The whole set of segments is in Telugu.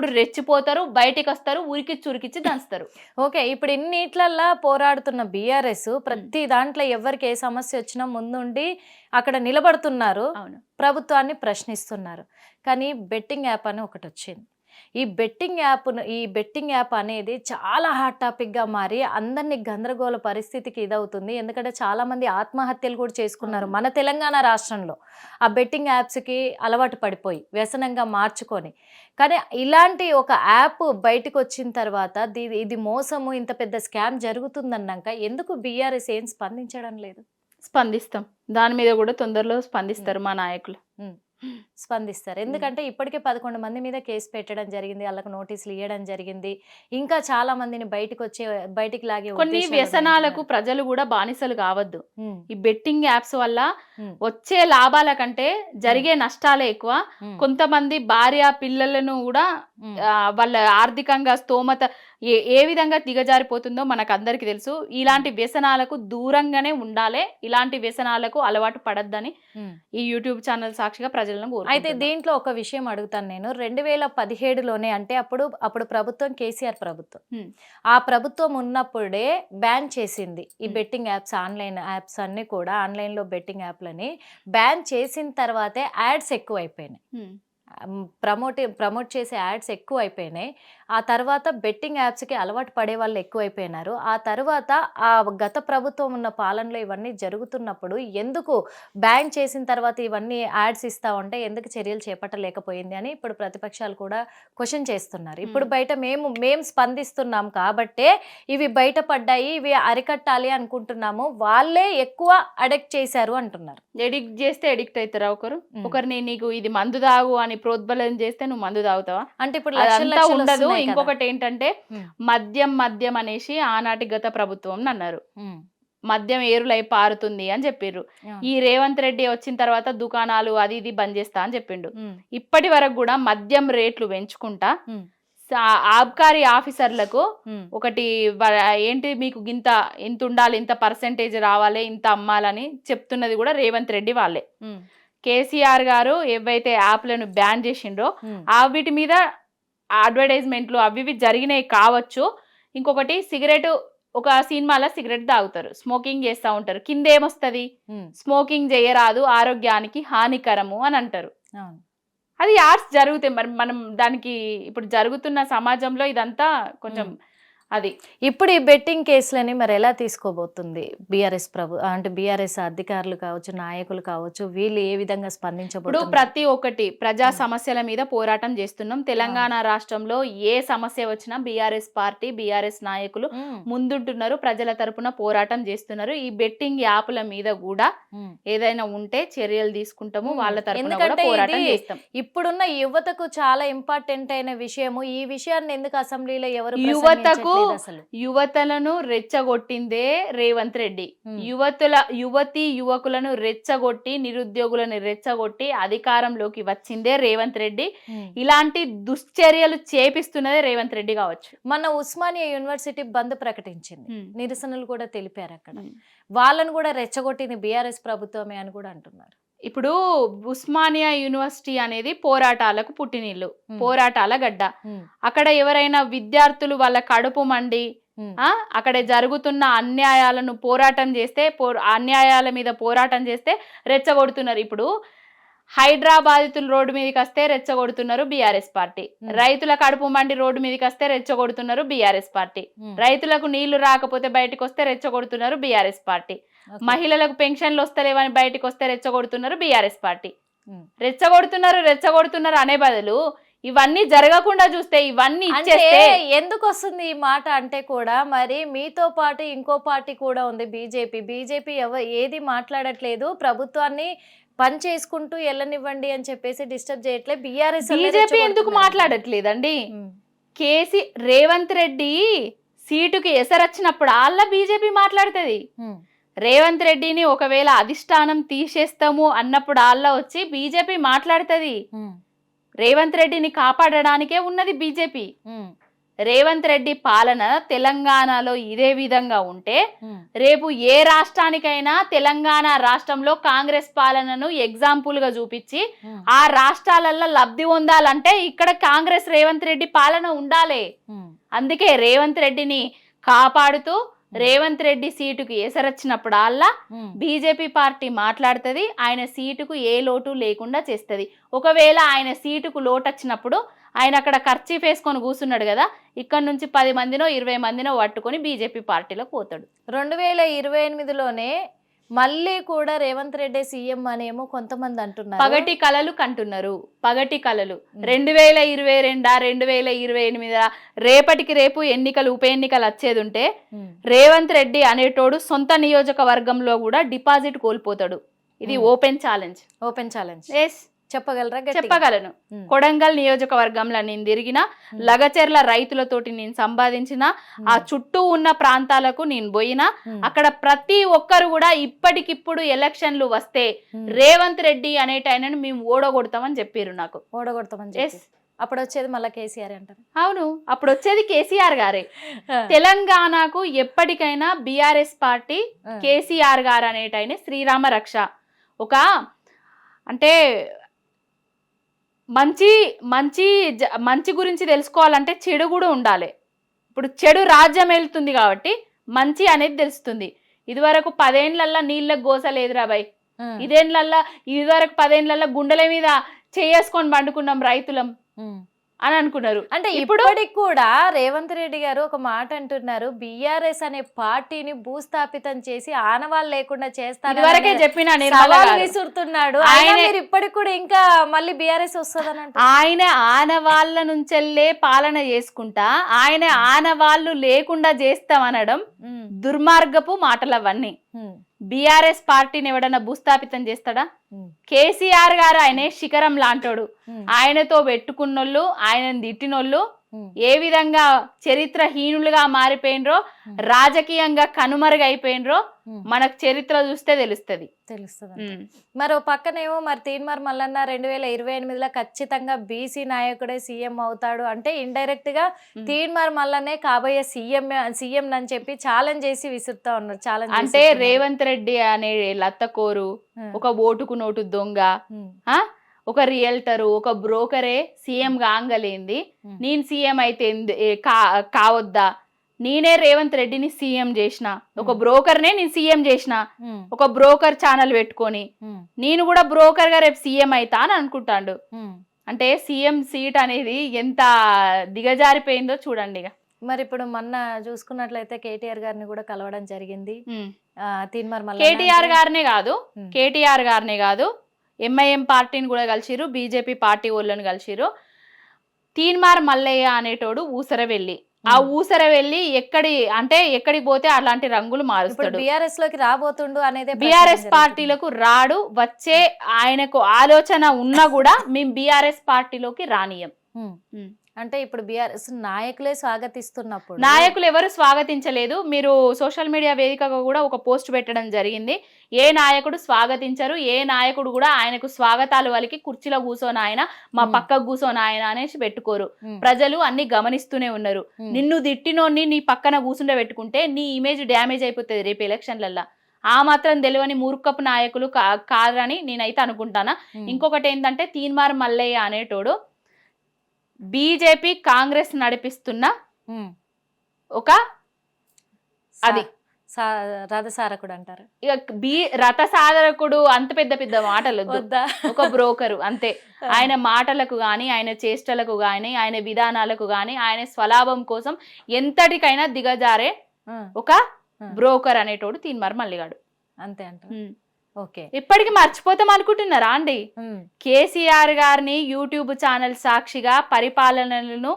అప్పుడు రెచ్చిపోతారు, బయటికి వస్తారు, ఉరికిచ్చి దంచుతారు. ఓకే, ఇప్పుడు ఇన్నిట్లల్లా పోరాడుతున్న బీఆర్ఎస్ ప్రతి దాంట్లో ఎవరికి ఏ సమస్య వచ్చినా ముందుండి అక్కడ నిలబడుతున్నారు, అవును, ప్రభుత్వాన్ని ప్రశ్నిస్తున్నారు. కానీ బెట్టింగ్ యాప్ అని ఒకటి వచ్చింది. ఈ బెట్టింగ్ యాప్ అనేది చాలా హాట్ టాపిక్గా మారి అందరినీ గందరగోళ పరిస్థితికి ఇదవుతుంది. ఎందుకంటే చాలామంది ఆత్మహత్యలు కూడా చేసుకున్నారు మన తెలంగాణ రాష్ట్రంలో, ఆ బెట్టింగ్ యాప్స్కి అలవాటు పడిపోయి వ్యసనంగా మార్చుకొని. కానీ ఇలాంటి ఒక యాప్ బయటకు వచ్చిన తర్వాత ఇది మోసము, ఇంత పెద్ద స్కామ్ జరుగుతుందన్నాక ఎందుకు బీఆర్ఎస్ ఏం స్పందించడం లేదు? స్పందిస్తాం, దాని మీద కూడా తొందరలో స్పందిస్తారు మా నాయకులు. స్పందిస్తారు, ఎందుకంటే ఇప్పటికే 11 మంది మీద కేసు పెట్టడం జరిగింది, వాళ్ళకు నోటీసులు ఇవ్వడం జరిగింది. ఇంకా చాలా మందిని బయటికి లాగే కొన్ని వ్యసనాలకు ప్రజలు కూడా బానిసలు కావద్దు. ఈ బెట్టింగ్ యాప్స్ వల్ల వచ్చే లాభాల కంటే జరిగే నష్టాలే ఎక్కువ. కొంతమంది భార్య పిల్లలను కూడా వాళ్ళ ఆర్థికంగా స్తోమత ఏ విధంగా దిగజారిపోతుందో మనకు అందరికి తెలుసు. ఇలాంటి వ్యసనాలకు దూరంగానే ఉండాలి, ఇలాంటి వ్యసనాలకు అలవాటు పడద్దని ఈ యూట్యూబ్ ఛానల్ సాక్షిగా ప్రజలను కోరుకుంటున్నాను. అయితే దీంట్లో ఒక విషయం అడుగుతాను నేను. 2017లోనే, అంటే అప్పుడు ప్రభుత్వం కేసీఆర్ ప్రభుత్వం, ఆ ప్రభుత్వం ఉన్నప్పుడే బ్యాన్ చేసింది ఈ బెట్టింగ్ యాప్స్, ఆన్లైన్ యాప్స్ అన్ని కూడా. ఆన్లైన్లో బెట్టింగ్ యాప్లని బ్యాన్ చేసిన తర్వాతే యాడ్స్ ఎక్కువ అయిపోయినాయి, ప్రమోట్ చేసే యాడ్స్ ఎక్కువ అయిపోయినాయి. ఆ తర్వాత బెట్టింగ్ యాప్స్కి అలవాటు పడే వాళ్ళు ఎక్కువైపోయినారు. ఆ తర్వాత ఆ గత ప్రభుత్వం ఉన్న పాలనలో ఇవన్నీ జరుగుతున్నప్పుడు ఎందుకు బ్యాన్ చేసిన తర్వాత ఇవన్నీ యాడ్స్ ఇస్తా ఉంటే ఎందుకు చర్యలు చేపట్టలేకపోయింది అని ఇప్పుడు ప్రతిపక్షాలు కూడా క్వశ్చన్ చేస్తున్నారు. ఇప్పుడు బయట మేము స్పందిస్తున్నాం కాబట్టే ఇవి బయటపడ్డాయి, ఇవి అరికట్టాలి అనుకుంటున్నాము, వాళ్ళే ఎక్కువ అడిక్ట్ చేశారు అంటున్నారు. ఎడిక్ట్ చేస్తే ఎడిక్ట్ అవుతారా ఒకరిని నీకు ఇది మందు తాగు అని ప్రోద్బలం చేస్తే నువ్వు మందు తాగుతావా అంటే ఇప్పుడు అదంతా ఉండదు. ఇంకొకటి ఏంటంటే మద్యం అనేసి ఆనాటి గత ప్రభుత్వం అన్నారు, మద్యం ఏరులై పారుతుంది అని చెప్పారు. ఈ రేవంత్ రెడ్డి వచ్చిన తర్వాత దుకాణాలు అది ఇది బంద్ చేస్తా అని చెప్పిండు. ఇప్పటి వరకు కూడా మద్యం రేట్లు పెంచుకుంటా ఆబ్కారీ ఆఫీసర్లకు ఒకటి ఏంటి మీకు ఇంత ఉండాలి, ఇంత పర్సెంటేజ్ రావాలి, ఇంత అమ్మాలని చెప్తున్నది కూడా రేవంత్ రెడ్డి వాళ్ళే. కేసీఆర్ గారు ఏవైతే యాప్లను బ్యాన్ చేసిండ్రో వీటి మీద అడ్వర్టైజ్మెంట్లు అవి జరిగినాయి కావచ్చు. ఇంకొకటి సిగరెట్, ఒక సినిమాలో సిగరెట్ తాగుతారు, స్మోకింగ్ చేస్తూ ఉంటారు, కింద ఏమొస్తుంది స్మోకింగ్ చేయరాదు, ఆరోగ్యానికి హానికరము అని అంటారు. అది యాడ్స్ జరుగుతాయి. మరి మనం దానికి ఇప్పుడు జరుగుతున్న సమాజంలో ఇదంతా కొంచెం అది. ఇప్పుడు ఈ బెట్టింగ్ కేసులని మరి ఎలా తీసుకోబోతుంది బీఆర్ఎస్ అధికారులు కావచ్చు, నాయకులు కావచ్చు, వీళ్ళు ఏ విధంగా స్పందించబోతున్నారు? ప్రతి ఒక్కటి ప్రజా సమస్యల మీద పోరాటం చేస్తున్నాం. తెలంగాణ రాష్ట్రంలో ఏ సమస్య వచ్చినా బీఆర్ఎస్ పార్టీ, బీఆర్ఎస్ నాయకులు ముందుంటున్నారు, ప్రజల తరపున పోరాటం చేస్తున్నారు. ఈ బెట్టింగ్ యాప్ల మీద కూడా ఏదైనా ఉంటే చర్యలు తీసుకుంటాము, వాళ్ళ తరపున కూడా పోరాటం చేస్తాం. ఇప్పుడున్న యువతకు చాలా ఇంపార్టెంట్ అయిన విషయము, ఈ విషయాన్ని ఎందుకు అసెంబ్లీలో ఎవరు యువతలను రెచ్చగొట్టిందే రేవంత్ రెడ్డి. యువతి యువకులను రెచ్చగొట్టి, నిరుద్యోగులను రెచ్చగొట్టి అధికారంలోకి వచ్చిందే రేవంత్ రెడ్డి. ఇలాంటి దుశ్చర్యలు చేపిస్తున్నదే రేవంత్ రెడ్డి కావచ్చు. మన ఉస్మానియా యూనివర్సిటీ బంద్ ప్రకటించింది, నిరసనలు కూడా తెలిపారు అక్కడ. వాళ్ళను కూడా రెచ్చగొట్టింది బీఆర్ఎస్ ప్రభుత్వమే అని కూడా అంటున్నారు. ఇప్పుడు ఉస్మానియా యూనివర్సిటీ అనేది పోరాటాలకు పుట్టినిల్లు, పోరాటాల గడ్డ. అక్కడ ఎవరైనా విద్యార్థులు వాళ్ళ కడుపు మండి అక్కడ జరుగుతున్న అన్యాయాలను పోరాటం చేస్తే, అన్యాయాల మీద పోరాటం చేస్తే రెచ్చగొడుతున్నారు. ఇప్పుడు హైదరాబాదితులు రోడ్డు మీదకి వస్తే రెచ్చగొడుతున్నారు బీఆర్ఎస్ పార్టీ, రైతుల కడుపు మండి రోడ్డు మీదకి వస్తే రెచ్చగొడుతున్నారు బీఆర్ఎస్ పార్టీ, రైతులకు నీళ్లు రాకపోతే బయటకు వస్తే రెచ్చగొడుతున్నారు బీఆర్ఎస్ పార్టీ, మహిళలకు పెన్షన్లు వస్తలేవని బయటకు వస్తే రెచ్చగొడుతున్నారు బీఆర్ఎస్ పార్టీ. రెచ్చగొడుతున్నారు అనే బదులు ఇవన్నీ జరగకుండా చూస్తే, ఇవన్నీ ఇచ్చేస్తే ఎందుకు వస్తుంది ఈ మాట అంటే కూడా, మరి మీతో పాటు ఇంకో పార్టీ కూడా ఉంది బీజేపీ ఏది మాట్లాడట్లేదు, ప్రభుత్వాన్ని పని చేసుకుంటూ వెళ్ళనివ్వండి అని చెప్పేసి డిస్టర్బ్ చేయట్లేదు. బీజేపీ ఎందుకు మాట్లాడట్లేదండి? రేవంత్ రెడ్డి సీటుకి ఎసరొచ్చినప్పుడు వాళ్ళ బీజేపీ మాట్లాడుతుంది. రేవంత్ రెడ్డిని ఒకవేళ అధిష్టానం తీసేస్తాము అన్నప్పుడు వాళ్ళ వచ్చి బీజేపీ మాట్లాడుతుంది. రేవంత్ రెడ్డిని కాపాడడానికే ఉన్నది బీజేపీ. రేవంత్ రెడ్డి పాలన తెలంగాణలో ఇదే విధంగా ఉంటే రేపు ఏ రాష్ట్రానికైనా తెలంగాణ రాష్ట్రంలో కాంగ్రెస్ పాలనను ఎగ్జాంపుల్ గా చూపించి ఆ రాష్ట్రాలలో లబ్ధి పొందాలంటే ఇక్కడ కాంగ్రెస్ రేవంత్ రెడ్డి పాలన ఉండాలి. అందుకే రేవంత్ రెడ్డిని కాపాడుతూ రేవంత్ రెడ్డి సీటుకు ఎసరొచ్చినప్పుడల్లా బీజేపీ పార్టీ మాట్లాడుతుంది, ఆయన సీటుకు ఏ లోటు లేకుండా చేస్తుంది. ఒకవేళ ఆయన సీటుకు లోటు వచ్చినప్పుడు ఆయన అక్కడ ఖర్చు వేసుకొని కూర్చున్నాడు కదా, ఇక్కడ నుంచి 10 మందినో 20 మందినో పట్టుకొని బీజేపీ పార్టీలో పోతాడు. 2028లోనే మళ్ళీ కూడా రేవంత్ రెడ్డి సీఎం అనేమో కొంతమంది అంటున్నారు, పగటి కలలు కంటున్నారు. పగటి కలలు 2022 2028 రేపటికి రేపు ఎన్నికలు ఉప ఎన్నికలు వచ్చేది ఉంటే రేవంత్ రెడ్డి అనేటోడు సొంత నియోజకవర్గంలో కూడా డిపాజిట్ కోల్పోతాడు. ఇది ఓపెన్ ఛాలెంజ్. ఎస్ చెప్పగలరా? చెప్పగలను. కొడంగల్ నియోజకవర్గంలో నేను తిరిగిన, లగచెర్ల రైతులతోటి నేను సంపాదించిన, ఆ చుట్టూ ఉన్న ప్రాంతాలకు నేను పోయినా, అక్కడ ప్రతి ఒక్కరు కూడా ఇప్పటికిప్పుడు ఎలక్షన్లు వస్తే రేవంత్ రెడ్డి అనేటైనను మేము ఓడగొడతామని చెప్పారు. నాకు ఓడగొడతామని. అప్పుడు వచ్చేది మళ్ళీ కేసీఆర్ అంటారు. అవును, అప్పుడు వచ్చేది కేసీఆర్ గారే. తెలంగాణకు ఎప్పటికైనా బీఆర్ఎస్ పార్టీ, కేసీఆర్ గారు అనేటైన శ్రీరామ రక్ష. ఒక అంటే మంచి మంచి మంచి గురించి తెలుసుకోవాలంటే చెడు కూడా ఉండాలి. ఇప్పుడు చెడు రాజ్యం వెళ్తుంది కాబట్టి మంచి అనేది తెలుస్తుంది. ఇదివరకు 10 ఏళ్లల్లా నీళ్ళకు గోసలేదురా బాయ్, ఇదివరకు 10 ఏళ్లల్లా గుండెల మీద చేసుకొని పండుకున్నాం రైతులం అని అనుకున్నారు. అంటే ఇప్పటికి కూడా రేవంత్ రెడ్డి గారు ఒక మాట అంటున్నారు, బీఆర్ఎస్ అనే పార్టీని భూస్థాపితం చేసి ఆనవాళ్ళు లేకుండా చేస్తారు విసురుతున్నాడు. ఆయన ఇప్పటికి కూడా ఇంకా మళ్ళీ బీఆర్ఎస్ వస్తుందని అంటే ఆయన ఆనవాళ్ళ నుంచెల్లే పాలన చేసుకుంటా ఆయన ఆనవాళ్ళు లేకుండా చేస్తామనడం దుర్మార్గపు మాటలు అవన్నీ. బీఆర్ఎస్ పార్టీని ఎవడన్నా భూస్థాపితం చేస్తాడా? కేసీఆర్ గారు ఆయనే శిఖరం లాంటోడు. ఆయనతో పెట్టుకున్నోళ్ళు, ఆయనను తిట్టినోళ్ళు ఏ విధంగా చరిత్రహీనులుగా మారిపోయినరో, రాజకీయంగా కనుమరుగైపోయినరో మనకు చరిత్ర చూస్తే తెలుస్తుంది. మరో పక్కనేమో మరి తీన్మార్ మల్లన్న 2028లో ఖచ్చితంగా బీసీ నాయకుడే సీఎం అవుతాడు అంటే ఇండైరెక్ట్ గా తీన్మార్ మల్లనే కాబోయే సీఎం అని చెప్పి ఛాలెంజ్ చేసి విసురుతా ఉన్నారు. ఛాలెంజ్ అంటే రేవంత్ రెడ్డి అనే లత్తకోరు, ఒక ఓటుకు నోటు దొంగ, ఒక రియల్టరు, ఒక బ్రోకరే సీఎం కాంగలేంది. నేను సీఎం అయితే కావద్దా? నేనే రేవంత్ రెడ్డిని సీఎం చేసిన, ఒక బ్రోకర్నే నేను సీఎం చేసిన, ఒక బ్రోకర్ ఛానల్ పెట్టుకొని నేను కూడా బ్రోకర్ గా రేపు సీఎం అయితా అని అనుకుంటాడు. అంటే సీఎం సీట్ అనేది ఎంత దిగజారిపోయిందో చూడండి. మరి ఇప్పుడు మొన్న చూసుకున్నట్లయితే కేటీఆర్ గారిని కూడా కలవడం జరిగింది. కేటీఆర్ గారినే కాదు ఎంఐఎం పార్టీని కూడా కలిసిరు, బీజేపీ పార్టీ వాళ్ళని కలిసిరు. తీన్మార్ మల్లయ్య అనేటోడు ఊసరవెల్లి, ఆ ఊసరవెల్లి ఎక్కడికి పోతే అలాంటి రంగులు మారుస్తాడు. బీఆర్ఎస్ లోకి రాబోతుండు అనేది బీఆర్ఎస్ పార్టీలకు రాడు. వచ్చే ఆయనకు ఆలోచన ఉన్నా కూడా మేము బీఆర్ఎస్ పార్టీలోకి రానియం. అంటే ఇప్పుడు బీఆర్ఎస్ నాయకులే స్వాగతిస్తున్నప్పుడు నాయకులు ఎవరు స్వాగతించలేదు. మీరు సోషల్ మీడియా వేదికగా కూడా ఒక పోస్ట్ పెట్టడం జరిగింది. ఏ నాయకుడు స్వాగతించరు, ఏ నాయకుడు కూడా ఆయనకు స్వాగతాలు వాళ్ళకి కుర్చీలో కూర్చొని ఆయన, మా పక్కకు కూర్చొని ఆయన అనేసి పెట్టుకోరు. ప్రజలు అన్ని గమనిస్తూనే ఉన్నారు. నిన్ను తిట్టినోన్ని నీ పక్కన కూర్చుండే పెట్టుకుంటే నీ ఇమేజ్ డ్యామేజ్ అయిపోతుంది రేపు ఎలక్షన్లల్లా. ఆ మాత్రం తెలియని మూర్ఖపు నాయకులు కాదని నేనైతే అనుకుంటానా. ఇంకొకటి ఏంటంటే తీన్మార్ మల్లయ్య అనేటోడు బీజేపీ కాంగ్రెస్ నడిపిస్తున్న ఒక అది రథసారకుడు అంటారు. ఇక రథసారకుడు అంత పెద్ద మాటలు వద్దా, ఒక బ్రోకరు అంతే. ఆయన మాటలకు గాని, ఆయన చేష్టలకు గాని, ఆయన విధానాలకు గాని, ఆయన స్వలాభం కోసం ఎంతటికైనా దిగజారే ఒక బ్రోకర్ అనేటోడు తీన్మార్ మల్లిగాడు అంతే అంట. ఓకే, ఇప్పటికి మర్చిపోతాం అనుకుంటున్నారా అండి? కేసీఆర్ గారిని యూట్యూబ్ ఛానల్ సాక్షిగా పరిపాలనలను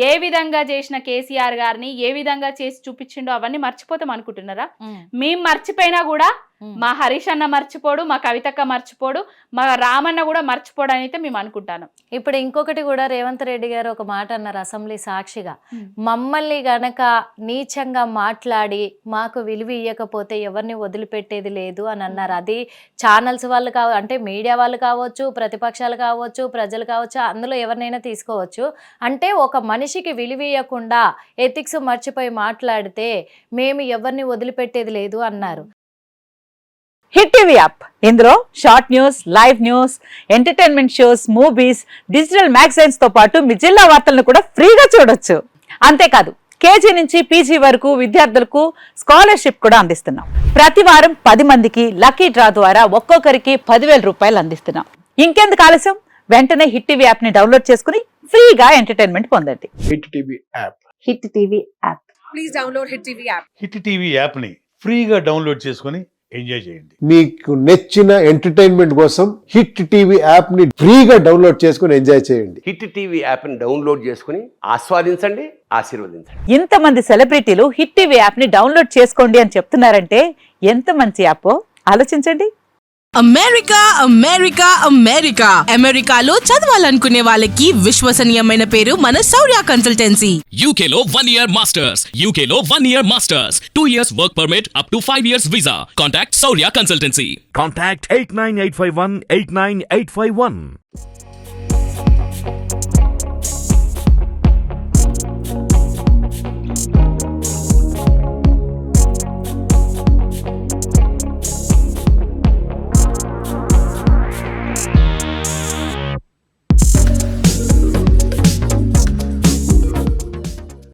ఏ విధంగా చేసిన కేసీఆర్ గారిని ఏ విధంగా చేసి చూపించిండో అవన్నీ మర్చిపోతాం అనుకుంటున్నారా? మేము మర్చిపోయినా కూడా మా హరీష్ అన్న మర్చిపోడు, మా కవితక్క మర్చిపోడు, మా రామన్న కూడా మర్చిపోడు అని అయితే మేము అనుకుంటాను. ఇప్పుడు ఇంకొకటి కూడా రేవంత్ రెడ్డి గారు ఒక మాట అన్నారు అసెంబ్లీ సాక్షిగా, మమ్మల్ని గనక నీచంగా మాట్లాడి మాకు విలువ ఇవ్వకపోతే ఎవరిని వదిలిపెట్టేది లేదు అని అన్నారు. అది ఛానల్స్ వాళ్ళు అంటే మీడియా వాళ్ళు కావచ్చు, ప్రతిపక్షాలు కావచ్చు, ప్రజలు కావచ్చు, అందులో ఎవరినైనా తీసుకోవచ్చు. అంటే ఒక మనిషికి విలువ ఇవ్వకుండా ఎథిక్స్ మర్చిపోయి మాట్లాడితే మేము ఎవరిని వదిలిపెట్టేది లేదు అన్నారు. హిట్ టీవీ యాప్, ఇందులో short news, live news, entertainment shows, movies, digital magazines తో పాటు మీ జిల్లా వార్తలను కూడా ఫ్రీగా చూడొచ్చు. అంతేకాదు కేజీ నుంచి పీజీ వరకు విద్యార్థులకు స్కాలర్షిప్ కూడా అందిస్తున్నాం. ప్రతి వారం 10 మందికి లక్కీ డ్రా ద్వారా ఒక్కొక్కరికి 10,000 రూపాయలు అందిస్తున్నాం. ఇంకెందుకు ఆలస్యం, వెంటనే హిట్ టీవీ యాప్ ని డౌన్లోడ్ చేసుకుని ఫ్రీగా ఎంటర్టైన్మెంట్ పొందండి. Hit TV app. Hit TV app. Please download hit TV app. Hit TV యాప్ని ఫ్రీగా డౌన్లోడ్ చేసుకొని ఎంజాయ్ చేయండి. మీకు నచ్చిన ఎంటర్టైన్మెంట్ కోసం హిట్ టీవీ యాప్ ని ఫ్రీగా డౌన్లోడ్ చేసుకుని ఎంజాయ్ చేయండి. హిట్ టీవీ యాప్ని డౌన్లోడ్ చేసుకుని ఆస్వాదించండి, ఆశీర్వదించండి. ఇంతమంది సెలబ్రిటీలు హిట్ టీవీ యాప్ ని డౌన్లోడ్ చేసుకోండి అని చెప్తున్నారంటే ఎంత మంచి యాప్ ఆలోచించండి. అమెరికా అమెరికా అమెరికా అమెరికాలో చదవాలనుకునే వాళ్ళకి విశ్వసనీయమైన పేరు మన శౌర్య కన్సల్టెన్సీ. UK లో 1 year masters. UK లో 1 year masters. 2 years work permit up to 5 years visa. Contact Saurya Consultancy. Contact 89851 89851.